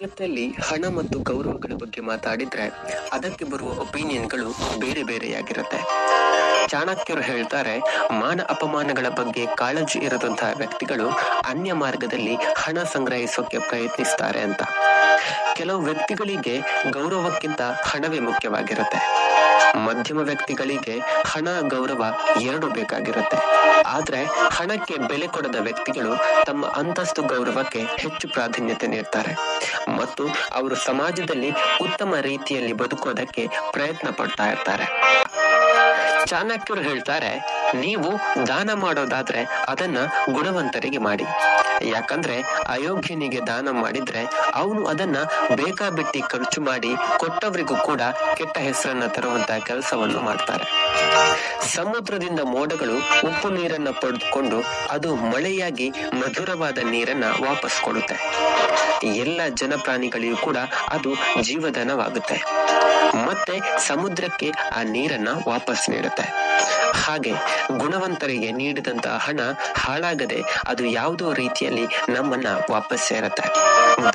ಜಗತ್ತಲ್ಲಿ ಹಣ ಮತ್ತು ಗೌರವಗಳ ಬಗ್ಗೆ ಮಾತಾಡಿದ್ರೆ ಅದಕ್ಕೆ ಬರುವ ಒಪಿನಿಯನ್ಗಳು ಬೇರೆ ಬೇರೆಯಾಗಿರುತ್ತೆ. ಚಾಣಕ್ಯರು ಹೇಳ್ತಾರೆ, ಮಾನ ಅಪಮಾನಗಳ ಬಗ್ಗೆ ಕಾಳಜಿ ಇರದಂತಹ ವ್ಯಕ್ತಿಗಳು ಅನ್ಯ ಮಾರ್ಗದಲ್ಲಿ ಹಣ ಸಂಗ್ರಹಿಸೋಕೆ ಪ್ರಯತ್ನಿಸ್ತಾರೆ ಅಂತ. ಕೆಲವು ವ್ಯಕ್ತಿಗಳಿಗೆ ಗೌರವಕ್ಕಿಂತ ಹಣವೇ ಮುಖ್ಯವಾಗಿರುತ್ತೆ. ಮಧ್ಯಮ ವ್ಯಕ್ತಿಗಳಿಗೆ ಹಣ ಗೌರವ ಎರಡು ಬೇಕಾಗಿರುತ್ತೆ. ಆದ್ರೆ ಹಣಕ್ಕೆ ಬೆಲೆ ಕೊಡದ ವ್ಯಕ್ತಿಗಳು ತಮ್ಮ ಅಂತಸ್ತು ಗೌರವಕ್ಕೆ ಹೆಚ್ಚು ಪ್ರಾಧಾನ್ಯತೆ ನೀಡ್ತಾರೆ ಮತ್ತು ಅವರು ಸಮಾಜದಲ್ಲಿ ಉತ್ತಮ ರೀತಿಯಲ್ಲಿ ಬದುಕೋದಕ್ಕೆ ಪ್ರಯತ್ನ ಪಡ್ತಾ ಇರ್ತಾರೆ. ಚಾಣಕ್ಯರು ಹೇಳ್ತಾರೆ, ನೀವು ದಾನ ಮಾಡೋದಾದ್ರೆ ಅದನ್ನ ಗುಣವಂತರಿಗೆ ಮಾಡಿ. ಯಾಕಂದ್ರೆ ಅಯೋಗ್ಯನಿಗೆ ದಾನ ಮಾಡಿದ್ರೆ ಅವನು ಅದನ್ನ ಬೇಕಾಬಿಟ್ಟಿ ಖರ್ಚು ಮಾಡಿ ಕೊಟ್ಟವರಿಗೂ ಕೂಡ ಕೆಟ್ಟ ಹೆಸರನ್ನ ತರುವಂತ ಕೆಲಸವನ್ನು ಮಾಡ್ತಾರೆ. ಸಮುದ್ರದಿಂದ ಮೋಡಗಳು ಉಪ್ಪು ನೀರನ್ನ ಪಡೆದುಕೊಂಡು ಅದು ಮಳೆಯಾಗಿ ಮಧುರವಾದ ನೀರನ್ನ ವಾಪಸ್ ಕೊಡುತ್ತೆ. ಎಲ್ಲ ಜನಪ್ರಾಣಿಗಳಿಗೂ ಕೂಡ ಅದು ಜೀವದಾನವಾಗುತ್ತೆ ಮತ್ತೆ ಸಮುದ್ರಕ್ಕೆ ಆ ನೀರನ್ನ ವಾಪಸ್ ನೀಡುತ್ತೆ. ಹಾಗೆ ಗುಣವಂತರಿಗೆ ನೀಡಿದಂತಹ ಹಣ ಹಾಳಾಗದೆ ಅದು ಯಾವುದೋ ರೀತಿಯಲ್ಲಿ ನಮ್ಮನ್ನ ವಾಪಸ್ ಸೇರತ್ತೆ.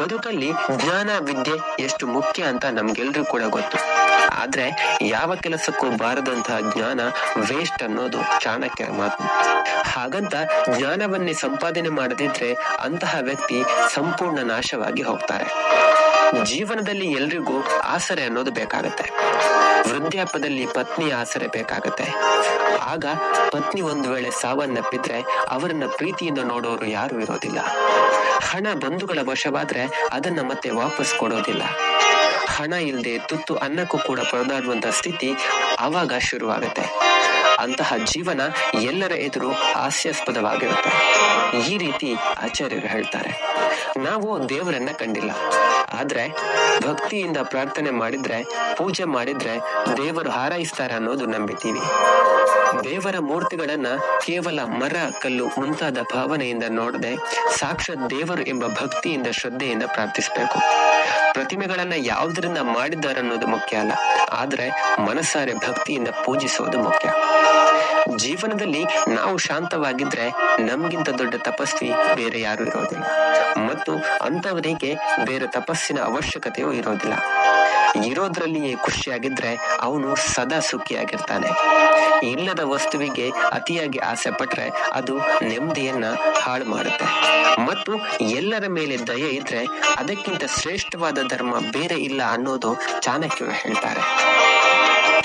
ಬದುಕಲ್ಲಿ ಜ್ಞಾನ ವಿದ್ಯೆ ಎಷ್ಟು ಮುಖ್ಯ ಅಂತ ನಮ್ಗೆಲ್ರಿಗೂ ಕೂಡ ಗೊತ್ತು. ಆದ್ರೆ ಯಾವ ಕೆಲಸಕ್ಕೂ ಬಾರದಂತಹ ಜ್ಞಾನ ವೇಸ್ಟ್ ಅನ್ನೋದು ಚಾಣಕ್ಯರ ಮಾತು. ಹಾಗಂತ ಜ್ಞಾನವನ್ನೇ ಸಂಪಾದನೆ ಮಾಡದಿದ್ರೆ ಅಂತಹ ವ್ಯಕ್ತಿ ಸಂಪೂರ್ಣ ನಾಶವಾಗಿ ಹೋಗ್ತಾರೆ. ಜೀವನದಲ್ಲಿ ಎಲ್ರಿಗೂ ಆಸರೆ ಅನ್ನೋದು ಬೇಕಾಗತ್ತೆ. ವೃದ್ಧಾಪ್ಯದಲ್ಲಿ ಪತ್ನಿಯ ಆಸರೆ ಬೇಕಾಗತ್ತೆ. ಆಗ ಪತ್ನಿ ಒಂದು ವೇಳೆ ಸಾವನ್ನಪ್ಪಿದ್ರೆ ಅವರನ್ನ ಪ್ರೀತಿಯಿಂದ ನೋಡೋರು ಯಾರು ಇರೋದಿಲ್ಲ. ಹಣ ಬಂಧುಗಳ ವಶವಾದ್ರೆ ಅದನ್ನ ಮತ್ತೆ ವಾಪಸ್ ಕೊಡೋದಿಲ್ಲ. ಹಣ ಇಲ್ಲದೆ ತುತ್ತು ಅನ್ನಕ್ಕೂ ಕೂಡ ಪರದಾಡುವಂತ ಸ್ಥಿತಿ ಆವಾಗ ಶುರುವಾಗುತ್ತೆ. ಅಂತಹ ಜೀವನ ಎಲ್ಲರ ಎದುರು ಹಾಸ್ಯಾಸ್ಪದವಾಗಿರುತ್ತೆ. ಈ ರೀತಿ ಆಚಾರ್ಯರು ಹೇಳ್ತಾರೆ. ನಾವು ದೇವರನ್ನ ಕಂಡಿಲ್ಲ, ಆದ್ರೆ ಭಕ್ತಿಯಿಂದ ಪ್ರಾರ್ಥನೆ ಮಾಡಿದ್ರೆ, ಪೂಜೆ ಮಾಡಿದ್ರೆ ದೇವರು ಹಾರೈಸ್ತಾರೆ ಅನ್ನೋದು ನಂಬಿತೀವಿ. ದೇವರ ಮೂರ್ತಿಗಳನ್ನ ಕೇವಲ ಮರ, ಕಲ್ಲು ಮುಂತಾದ ಭಾವನೆಯಿಂದ ನೋಡದೆ ಸಾಕ್ಷಾತ್ ದೇವರು ಎಂಬ ಭಕ್ತಿಯಿಂದ ಶ್ರದ್ಧೆಯಿಂದ ಪ್ರಾರ್ಥಿಸಬೇಕು. ಪ್ರತಿಮೆಗಳನ್ನ ಯಾವುದರಿಂದ ಮಾಡಿದ್ದಾರೆ ಅನ್ನೋದು ಮುಖ್ಯ ಅಲ್ಲ, ಆದ್ರೆ ಮನಸಾರೆ ಭಕ್ತಿಯಿಂದ ಪೂಜಿಸೋದು ಮುಖ್ಯ. ಜೀವನದಲ್ಲಿ ನಾವು ಶಾಂತವಾಗಿದ್ರೆ ನಮ್ಗಿಂತ ದೊಡ್ಡ ತಪಸ್ವಿ ಬೇರೆ ಯಾರು ಇರೋದಿಲ್ಲ ಮತ್ತು ಅಂತವರಿಗೆ ಬೇರೆ ತಪಸ್ಸಿನ ಅವಶ್ಯಕತೆಯೂ ಇರೋದಿಲ್ಲ. ಇರೋದ್ರಲ್ಲಿಯೇ ಖುಷಿಯಾಗಿದ್ರೆ ಅವನು ಸದಾ ಸುಖಿಯಾಗಿರ್ತಾನೆ. ಇಲ್ಲದ ವಸ್ತುವಿಗೆ ಅತಿಯಾಗಿ ಆಸೆ ಪಟ್ರೆ ಅದು ನೆಮ್ಮದಿಯನ್ನ ಹಾಳು ಮಾಡುತ್ತೆ ಮತ್ತು ಎಲ್ಲರ ಮೇಲೆ ದಯೆ ಇದ್ರೆ ಅದಕ್ಕಿಂತ ಶ್ರೇಷ್ಠವಾದ ಧರ್ಮ ಬೇರೆ ಇಲ್ಲ ಅನ್ನೋದು ಚಾಣಕ್ಯರು ಹೇಳ್ತಾರೆ.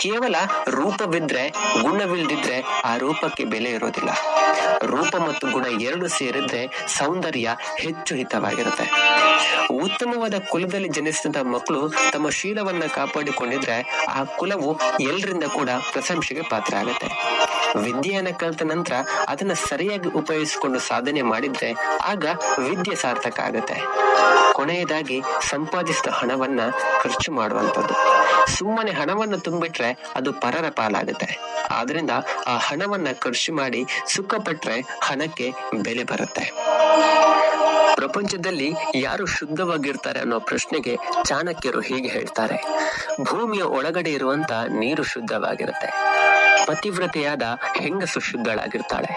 ಕೇವಲ ರೂಪವಿದ್ರೆ ಗುಣವಿಲ್ದಿದ್ರೆ ಆ ರೂಪಕ್ಕೆ ಬೆಲೆ ಇರೋದಿಲ್ಲ. ರೂಪ ಮತ್ತು ಗುಣ ಎರಡು ಸೇರಿದ್ರೆ ಸೌಂದರ್ಯ ಹೆಚ್ಚು ಹಿತವಾಗಿರುತ್ತೆ. ಉತ್ತಮವಾದ ಕುಲದಲ್ಲಿ ಜನಿಸಿದ ಮಕ್ಕಳು ತಮ್ಮ ಶೀಲವನ್ನ ಕಾಪಾಡಿಕೊಂಡಿದ್ರೆ ಆ ಕುಲವು ಎಲ್ಲರಿಂದ ಕೂಡ ಪ್ರಶಂಸೆಗೆ ಪಾತ್ರ ಆಗುತ್ತೆ. ವಿದ್ಯೆಯನ್ನ ಕಲಿತ ನಂತರ ಅದನ್ನ ಸರಿಯಾಗಿ ಉಪಯೋಗಿಸಿಕೊಂಡು ಸಾಧನೆ ಮಾಡಿದ್ರೆ ಆಗ ವಿದ್ಯೆ ಸಾರ್ಥಕ ಆಗುತ್ತೆ. ಕೊನೆಯದಾಗಿ ಸಂಪಾದಿಸಿದ ಹಣವನ್ನ ಖರ್ಚು ಮಾಡುವಂಥದ್ದು. ಸುಮ್ಮನೆ ಹಣವನ್ನ ತುಂಬಿಟ್ರೆ ಅದು ಪರರ ಪಾಲಾಗುತ್ತೆ. ಆದ್ರಿಂದ ಆ ಹಣವನ್ನ ಖರ್ಚು ಮಾಡಿ ಸುಖ ಪಟ್ರೆ ಹಣಕ್ಕೆ ಬೆಲೆ ಬರುತ್ತೆ. ಪ್ರಪಂಚದಲ್ಲಿ ಯಾರು ಶುದ್ಧವಾಗಿರ್ತಾರೆ ಅನ್ನೋ ಪ್ರಶ್ನೆಗೆ ಚಾಣಕ್ಯರು ಹೀಗೆ ಹೇಳ್ತಾರೆ. ಭೂಮಿಯ ಒಳಗಡೆ ಇರುವಂತ ನೀರು ಶುದ್ಧವಾಗಿರುತ್ತೆ. ಪತಿವ್ರತೆಯಾದ ಹೆಂಗಸು ಶುದ್ಧಳಾಗಿರ್ತಾಳೆ.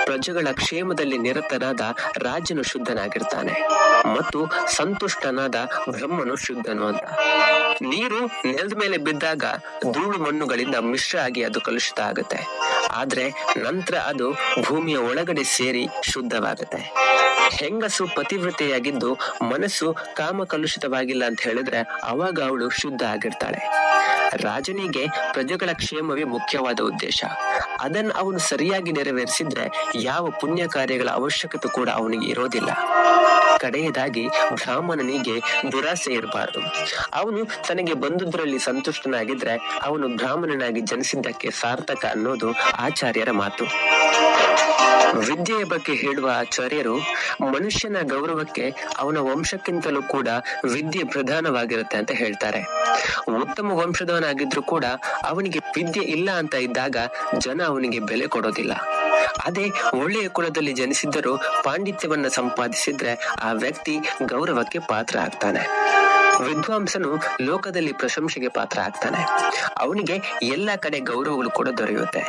ಪ್ರಜೆಗಳ ಕ್ಷೇಮದಲ್ಲಿ ನಿರತನಾದ ರಾಜನು ಶುದ್ಧನಾಗಿರ್ತಾನೆ ಮತ್ತು ಸಂತುಷ್ಟನಾದ ಬ್ರಹ್ಮನು ಶುದ್ಧನು ಅಂತ. ನೀರು ನೆಲದ ಮೇಲೆ ಬಿದ್ದಾಗ ಧೂಳು ಮಣ್ಣುಗಳಿಂದ ಮಿಶ್ರ ಆಗಿ ಅದು ಕಲುಷಿತ ಆಗುತ್ತೆ. ಆದ್ರೆ ನಂತರ ಅದು ಭೂಮಿಯ ಒಳಗಡೆ ಸೇರಿ ಶುದ್ಧವಾಗುತ್ತೆ. ಹೆಂಗಸು ಪತಿವ್ರತೆಯಾಗಿದ್ದು ಮನಸ್ಸು ಕಾಮ ಕಲುಷಿತವಾಗಿಲ್ಲ ಅಂತ ಹೇಳಿದ್ರೆ ಅವಾಗ ಅವಳು ಶುದ್ಧ ಆಗಿರ್ತಾಳೆ. ರಾಜನಿಗೆ ಪ್ರಜೆಗಳ ಕ್ಷೇಮವೇ ಮುಖ್ಯವಾದ ಉದ್ದೇಶ. ಅದನ್ನು ಅವನು ಸರಿಯಾಗಿ ನೆರವೇರಿಸಿದ್ರೆ ಯಾವ ಪುಣ್ಯ ಕಾರ್ಯಗಳ ಅವಶ್ಯಕತೆ ಕೂಡ ಅವನಿಗೆ ಇರೋದಿಲ್ಲ. ಕಡೆಯದಾಗಿ ಬ್ರಾಹ್ಮಣನಿಗೆ ದುರಾಸೆ ಇರಬಾರದು. ಅವನು ತನಗೆ ಬಂದುದರಲ್ಲಿ ಸಂತುಷ್ಟನಾಗಿದ್ರೆ ಅವನು ಬ್ರಾಹ್ಮಣನಾಗಿ ಜನಿಸಿದ್ದಕ್ಕೆ ಸಾರ್ಥಕ ಅನ್ನೋದು ಆಚಾರ್ಯರ ಮಾತು. ವಿದ್ಯೆಯ ಬಗ್ಗೆ ಹೇಳುವ ಆಚಾರ್ಯರು, ಮನುಷ್ಯನ ಗೌರವಕ್ಕೆ ಅವನ ವಂಶಕ್ಕಿಂತಲೂ ಕೂಡ ವಿದ್ಯೆ ಪ್ರಧಾನವಾಗಿರುತ್ತೆ ಅಂತ ಹೇಳ್ತಾರೆ. ಉತ್ತಮ ವಂಶದವನಾಗಿದ್ರು ಕೂಡ ಅವನಿಗೆ ವಿದ್ಯೆ ಇಲ್ಲ ಅಂತ ಇದ್ದಾಗ ಜನ ಅವನಿಗೆ ಬೆಲೆ ಕೊಡೋದಿಲ್ಲ. ಅದೇ ಒಳ್ಳೆಯ ಕುಲದಲ್ಲಿ ಜನಿಸಿದ್ದರೂ ಪಾಂಡಿತ್ಯವನ್ನ ಸಂಪಾದಿಸಿದ್ರೆ ಆ ವ್ಯಕ್ತಿ ಗೌರವಕ್ಕೆ ಪಾತ್ರ ಆಗ್ತಾನೆ. ವಿದ್ವಾಂಸನು ಲೋಕದಲ್ಲಿ ಪ್ರಶಂಸೆಗೆ ಪಾತ್ರ ಆಗ್ತಾನೆ. ಅವನಿಗೆ ಎಲ್ಲ ಕಡೆ ಗೌರವಗಳು ಕೂಡ ದೊರೆಯುತ್ತೆ.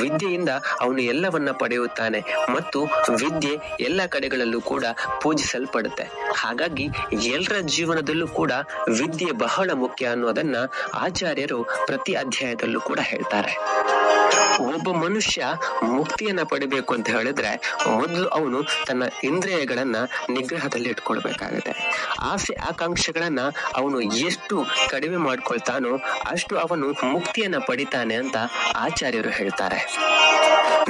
ವಿದ್ಯೆಯಿಂದ ಅವನು ಎಲ್ಲವನ್ನ ಪಡೆಯುತ್ತಾನೆ ಮತ್ತು ವಿದ್ಯೆ ಎಲ್ಲ ಕಡೆಗಳಲ್ಲೂ ಕೂಡ ಪೂಜಿಸಲ್ಪಡುತ್ತೆ. ಹಾಗಾಗಿ ಎಲ್ಲರ ಜೀವನದಲ್ಲೂ ಕೂಡ ವಿದ್ಯೆ ಬಹಳ ಮುಖ್ಯ ಅನ್ನೋದನ್ನ ಆಚಾರ್ಯರು ಪ್ರತಿ ಅಧ್ಯಾಯದಲ್ಲೂ ಕೂಡ ಹೇಳ್ತಾರೆ. ಒಬ್ಬ ಮನುಷ್ಯ ಮುಕ್ತಿಯನ್ನ ಪಡಿಬೇಕು ಅಂತ ಹೇಳಿದ್ರೆ ಮೊದಲು ಅವನು ತನ್ನ ಇಂದ್ರಿಯಗಳನ್ನ ನಿಗ್ರಹದಲ್ಲಿ ಇಟ್ಕೊಳ್ಬೇಕಾಗುತ್ತೆ. ಆಸೆ ಆಕಾಂಕ್ಷೆಗಳನ್ನ ಅವನು ಎಷ್ಟು ಕಡಿಮೆ ಮಾಡ್ಕೊಳ್ತಾನೋ ಅಷ್ಟು ಅವನು ಮುಕ್ತಿಯನ್ನ ಪಡಿತಾನೆ ಅಂತ ಆಚಾರ್ಯರು ಹೇಳ್ತಾರೆ.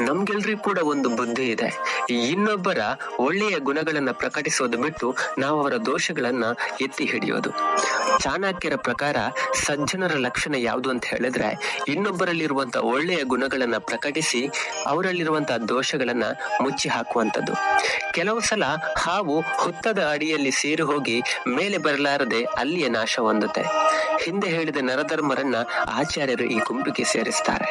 ನಮ್ಗೆಲ್ರಿಗೂ ಕೂಡ ಒಂದು ಬುದ್ಧಿ ಇದೆ. ಇನ್ನೊಬ್ಬರ ಒಳ್ಳೆಯ ಗುಣಗಳನ್ನ ಪ್ರಕಟಿಸೋದು ಬಿಟ್ಟು ನಾವು ಅವರ ದೋಷಗಳನ್ನ ಎತ್ತಿ ಹಿಡಿಯೋದು. ಚಾಣಕ್ಯರ ಪ್ರಕಾರ ಸಜ್ಜನರ ಲಕ್ಷಣ ಯಾವುದು ಅಂತ ಹೇಳಿದ್ರೆ ಇನ್ನೊಬ್ಬರಲ್ಲಿರುವಂತಹ ಒಳ್ಳೆಯ ಗುಣಗಳನ್ನ ಪ್ರಕಟಿಸಿ ಅವರಲ್ಲಿರುವಂತಹ ದೋಷಗಳನ್ನ ಮುಚ್ಚಿ ಹಾಕುವಂಥದ್ದು. ಕೆಲವು ಸಲ ಹಾವು ಹುತ್ತದ ಅಡಿಯಲ್ಲಿ ಸೇರಿ ಹೋಗಿ ಮೇಲೆ ಬರಲಾರದೆ ಅಲ್ಲಿಯ ನಾಶ ಹೊಂದುತ್ತೆ. ಹಿಂದೆ ಹೇಳಿದ ನರಧರ್ಮರನ್ನ ಆಚಾರ್ಯರು ಈ ಗುಂಪಿಗೆ ಸೇರಿಸ್ತಾರೆ.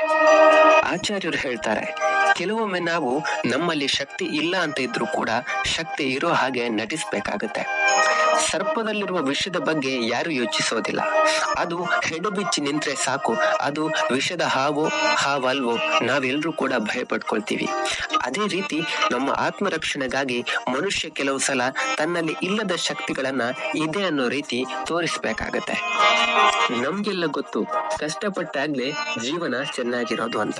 ಆಚಾರ್ಯರು ಹೇಳ್ತಾರೆ, ಕೆಲವೊಮ್ಮೆ ನಾವು ನಮ್ಮಲ್ಲಿ ಶಕ್ತಿ ಇಲ್ಲ ಅಂತ ಇದ್ರೂ ಕೂಡ ಶಕ್ತಿ ಇರೋ ಹಾಗೆ ನಟಿಸ್ಬೇಕಾಗತ್ತೆ. ಸರ್ಪದಲ್ಲಿರುವ ವಿಷದ ಬಗ್ಗೆ ಯಾರು ಯೋಚಿಸೋದಿಲ್ಲ. ಅದು ಹೆಡೆಬಿಚ್ಚಿ ನಿಂತ್ರೆ ಸಾಕು, ಅದು ವಿಷದ ಹಾವಲ್ವೋ ನಾವೆಲ್ಲರೂ ಕೂಡ ಭಯ ಪಡ್ಕೊಳ್ತೀವಿ. ಅದೇ ರೀತಿ ನಮ್ಮ ಆತ್ಮರಕ್ಷಣೆಗಾಗಿ ಮನುಷ್ಯ ಕೆಲವು ಸಲ ತನ್ನಲ್ಲಿ ಇಲ್ಲದ ಶಕ್ತಿಗಳನ್ನ ಇದೆ ಅನ್ನೋ ರೀತಿ ತೋರಿಸ್ಬೇಕಾಗತ್ತೆ. ನಮ್ಗೆಲ್ಲ ಗೊತ್ತು, ಕಷ್ಟಪಟ್ಟಾಗ್ಲೇ ಜೀವನ ಚೆನ್ನಾಗಿರೋದು ಅಂತ.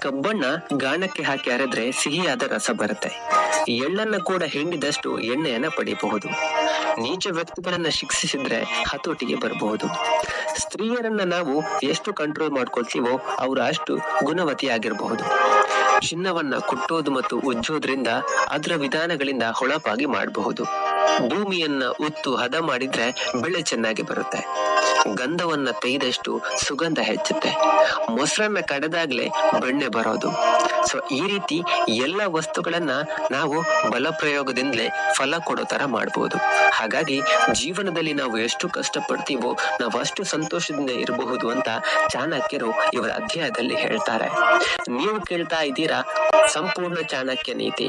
ಕಬ್ಬಣ್ಣ ಗಾಣಕ್ಕೆ ಹಾಕಿ ಅರೆದ್ರೆ ಸಿಹಿಯಾದ ರಸ ಬರುತ್ತೆ. ಎಳ್ಳನ್ನ ಕೂಡ ಹಿಂಡಿದಷ್ಟು ಎಣ್ಣೆಯನ್ನ ಪಡಿಬಹುದು. ನೀಚ ವ್ಯಕ್ತಿಗಳನ್ನ ಶಿಕ್ಷಿಸಿದ್ರೆ ಹತೋಟಿಗೆ ಬರಬಹುದು. ಸ್ತ್ರೀಯರನ್ನ ನಾವು ಎಷ್ಟು ಕಂಟ್ರೋಲ್ ಮಾಡ್ಕೊಳ್ತೀವೋ ಅವರು ಅಷ್ಟು ಗುಣವತಿಯಾಗಿರಬಹುದು. ಚಿನ್ನವನ್ನ ಕುಟ್ಟೋದು ಮತ್ತು ಉಜ್ಜೋದ್ರಿಂದ ಅದರ ವಿಧಾನಗಳಿಂದ ಹೊಳಪಾಗಿ ಮಾಡಬಹುದು. ಭೂಮಿಯನ್ನ ಉತ್ತು ಹದ ಮಾಡಿದ್ರೆ ಬೆಳೆ ಚೆನ್ನಾಗಿ ಬರುತ್ತೆ. ಗಂಧವನ್ನ ತೆಗೆದಷ್ಟು ಸುಗಂಧ ಹೆಚ್ಚುತ್ತೆ. ಮೊಸರನ್ನ ಕಡೆದಾಗ್ಲೇ ಬೆಣ್ಣೆ ಬರೋದು. ಸೊ ಈ ರೀತಿ ಎಲ್ಲ ವಸ್ತುಗಳನ್ನ ನಾವು ಬಲ ಪ್ರಯೋಗದಿಂದಲೇ ಫಲ ಕೊಡೋ ತರ ಮಾಡಬಹುದು. ಹಾಗಾಗಿ ಜೀವನದಲ್ಲಿ ನಾವು ಎಷ್ಟು ಕಷ್ಟಪಡ್ತೀವೋ ನಾವು ಅಷ್ಟು ಸಂತೋಷದಿಂದ ಇರಬಹುದು ಅಂತ ಚಾಣಕ್ಯರು ಇವರ ಅಧ್ಯಾಯದಲ್ಲಿ ಹೇಳ್ತಾರೆ. ನೀವು ಕೇಳ್ತಾ ಇದ್ದೀರಾ ಸಂಪೂರ್ಣ ಚಾಣಕ್ಯ ನೀತಿ.